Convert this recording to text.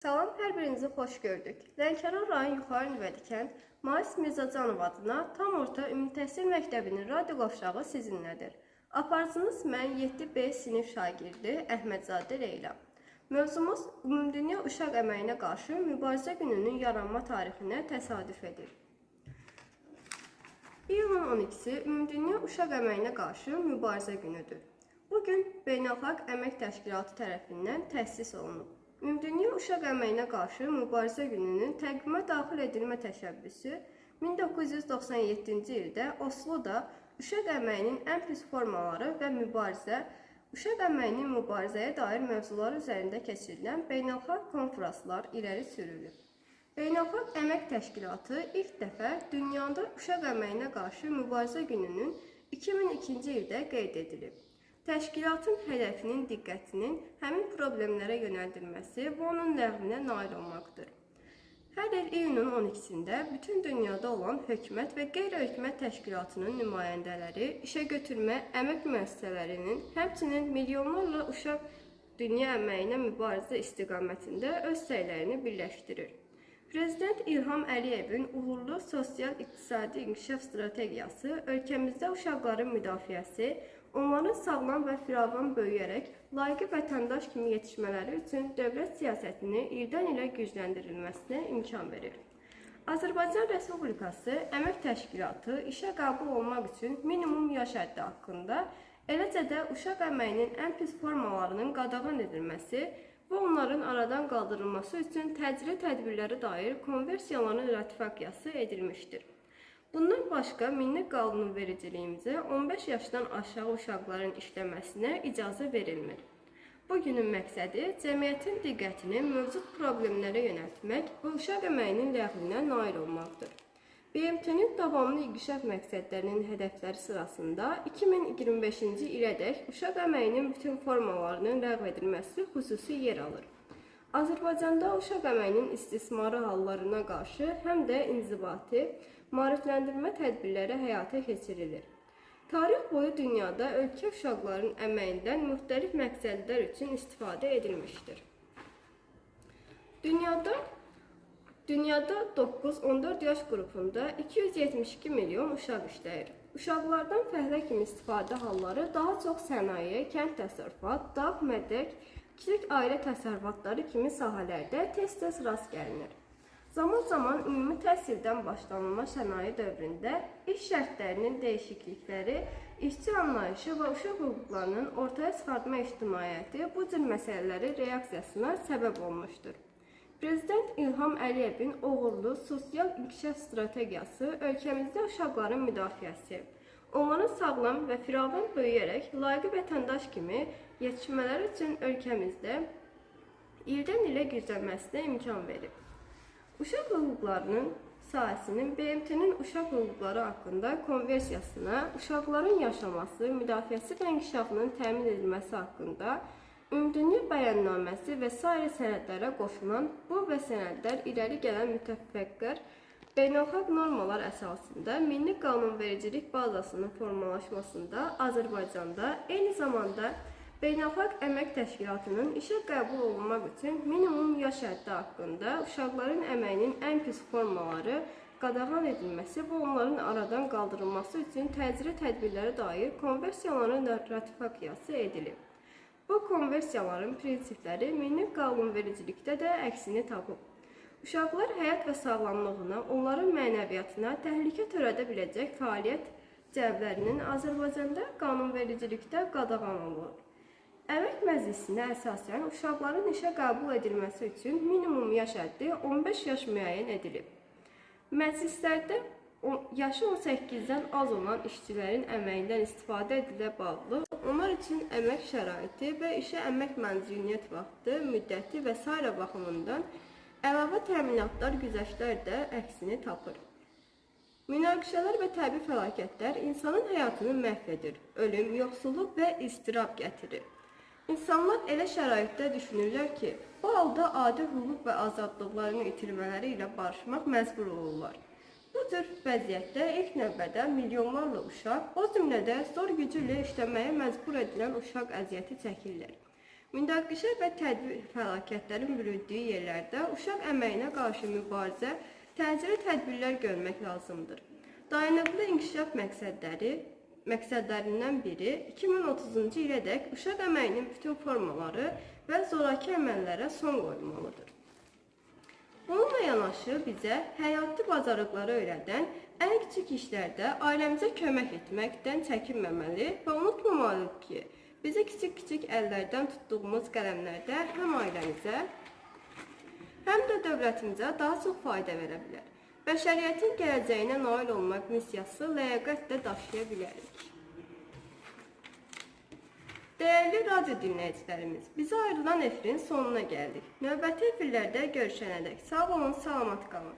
Salam, hər birinizi xoş gördük. Lənkəran rayon Yuxarı Nüvədi kənd Mais Mirzacanov adına tam orta ümumi təhsil məktəbinin radio qovşağı sizinlədir. Aparıcınız mən 7B sinif şagirdi Əhmədzadə Leyla. Mövzumuz Ümumdünya Uşaq əməyinə qarşı mübarizə gününün yaranma tarixinə təsadüf edir. İyunun 12-si Ümumdünya Uşaq əməyinə qarşı mübarizə günüdür. Bugün Beynəlxalq Əmək Təşkilatı tərəfindən təsis olunub. Ümumdünya Uşaq əməyinə qarşı mübarizə gününün təqvimə daxil edilmə təşəbbüsü 1997-ci ildə Osloda uşaq əməyinin ən pis formaları və mübarizə, uşaq əməyinin mübarizəyə dair mövzular üzərində keçirilən beynəlxalq konfranslar irəli sürülür. Beynəlxalq Əmək Təşkilatı ilk dəfə dünyada uşaq əməyinə qarşı mübarizə gününün 2002-ci ildə qeyd edilib. Təşkilatın hədəfinin diqqətinin həmin problemlərə yönəldilməsi və onun ləğvinə nail olmaqdır. Hər il iyunun 12-sində bütün dünyada olan hökumət və qeyri-hökumət təşkilatının nümayəndələri işə götürmə əmək müəssisələrinin, həmçinin milyonlarla uşaq dünya əməyinə mübarizə istiqamətində öz səylərini birləşdirir. Prezident İlham Əliyevin uğurlu sosial-iqtisadi inkişaf strategiyası ölkəmizdə uşaqların müdafiəsi, onların sağlam və firavan böyüyərək layiqli vətəndaş kimi yetişmələri üçün dövlət siyasətini ildən ilə gücləndirilməsinə imkan verir. Azərbaycan Respublikası Əmək Təşkilatı işə qəbul olmaq üçün minimum yaş həddi haqqında, eləcə də uşaq əməyinin ən pis formalarının qadağan edilməsi və onların aradan qaldırılması üçün təcili tədbirlərə dair konversiyaların ratifikasiyası edilmişdir. Bundan başqa, milli qanunvericiliyimizə 15 yaşdan aşağı uşaqların işləməsinə icazə verilmir. Bugünün məqsədi cəmiyyətin diqqətini mövcud problemlərə yönəltmək və uşaq əməyinin ləğvinə nail olmaqdır. BMT-nin davamlı inkişaf məqsədlərinin hədəfləri sırasında 2025-ci ilədək uşaq əməyinin bütün formalarının ləğv edilməsi xüsusi yer alır. Azərbaycanda uşaq əməyinin istismarı hallarına qarşı həm də inzibati, maarifləndirmə tədbirləri həyata keçirilir. Tarix boyu dünyada ölkə uşaqların əməyindən müxtəlif məqsədlər üçün istifadə edilmişdir. Dünyada 9-14 yaş qrupunda 272 milyon uşaq işləyir. Uşaqlardan fəhlə kimi istifadə halları daha çox sənaye, kənd təsərrüfat, dağ, mədək, kiçik ailə təsərrüfatları kimi sahələrdə tez-tez rast gəlinir. Zaman-zaman ümumi təhsildən başlanılma sənaye dövründə iş şərtlərinin dəyişiklikləri, işçi anlayışı və uşaq hüquqlarının ortaya çıxartma ictimaiyyəti bu cür məsələləri reaksiyasına səbəb olmuşdur. Prezident İlham Əliyevin uğurlu sosial inkişaf strategiyası ölkəmizdə uşaqların müdafiəsi, onların sağlam və firavan böyüyərək layiqli vətəndaş kimi yetişmələri üçün ölkəmizdə ildən ilə güclənməsinə imkan verir. Uşaq hüquqlarının sahəsinin BMT-nin uşaq hüquqları haqqında konvensiyasına, uşaqların yaşaması, müdafiəsi və inkişafının təmin edilməsi haqqında Ümumdünya bəyannaməsi və sairə sənədlərə qoşulan bu və sənədlər irəli gələn müttəfiqlər beynəlxalq normalar əsasında milli qanunvericilik bazasının formalaşmasında Azərbaycanda eyni zamanda Beynəlxalq Əmək Təşkilatının işə qəbul olunmaq üçün minimum yaş həddi haqqında uşaqların əməyinin ən pis formaları qadağan edilməsi və onların aradan qaldırılması üçün təcili tədbirlərə dair konversiyaların ratifikasiyası edilib. Bu konversiyaların prinsipləri milli qanunvericilikdə də əksini tapıb. Uşaqlar həyat və sağlamlığına, onların mənəviyyatına təhlükə törədə biləcək fəaliyyət cəlblərinin Azərbaycanda qanunvericilikdə qadağan olunur. Əmək məclisinə əsasən uşaqların işə qəbul edilməsi üçün minimum yaş həddi 15 yaş müəyyən edilib. Məclislərdə yaşı 18-dən az olan işçilərin əməyindən istifadə edilə bağlı, onlar üçün əmək şəraiti və işə əmək məzuniyyət vaxtı, müddəti və s. baxımından əlavə təminatlar, güzəştlər də əksini tapır. Münaqişələr və təbii fəlakətlər insanın həyatını məhv edir, ölüm, yoxsulluq və istirab gətirir. İnsanlar elə şəraitdə düşünürlər ki, bu halda adi hüquq və azadlıqlarını itirmələri ilə barışmaq məcbur olurlar. Bu cür vəziyyətdə ilk növbədə milyonlarla uşaq, o cümlədə zor gücü ilə işləməyə məcbur edilən uşaq əziyyəti çəkirlər. Münaqişə və tədbir fəlakətlərin büründüyü yerlərdə uşaq əməyinə qarşı mübarizə, təcili tədbirlər görmək lazımdır. Dayanıqlı inkişaf məqsədlərindən biri 2030-cu ilədək uşaq əməyinin bütün formaları və zoraki əməllərə son qoyulmalıdır. Bununla yanaşı bizə həyati bacarıqları öyrədən ən kiçik işlərdə ailəmizə kömək etməkdən çəkinməməli və unutmamalıyıq ki, bizi kiçik-kiçik əllərdən tutduğumuz qələmlərdə həm ailəmizə, həm də dövlətimizə daha çox fayda verə bilər. Bəşəriyyətin gələcəyinə nail olmaq missiyası ləyaqətlə daşıya bilərik. Dəyərli radyo dinləyicilərimiz, bizə ayrılan efrin sonuna gəldik. Növbəti efirlərdə görüşənədək sağ olun, salamat qalın.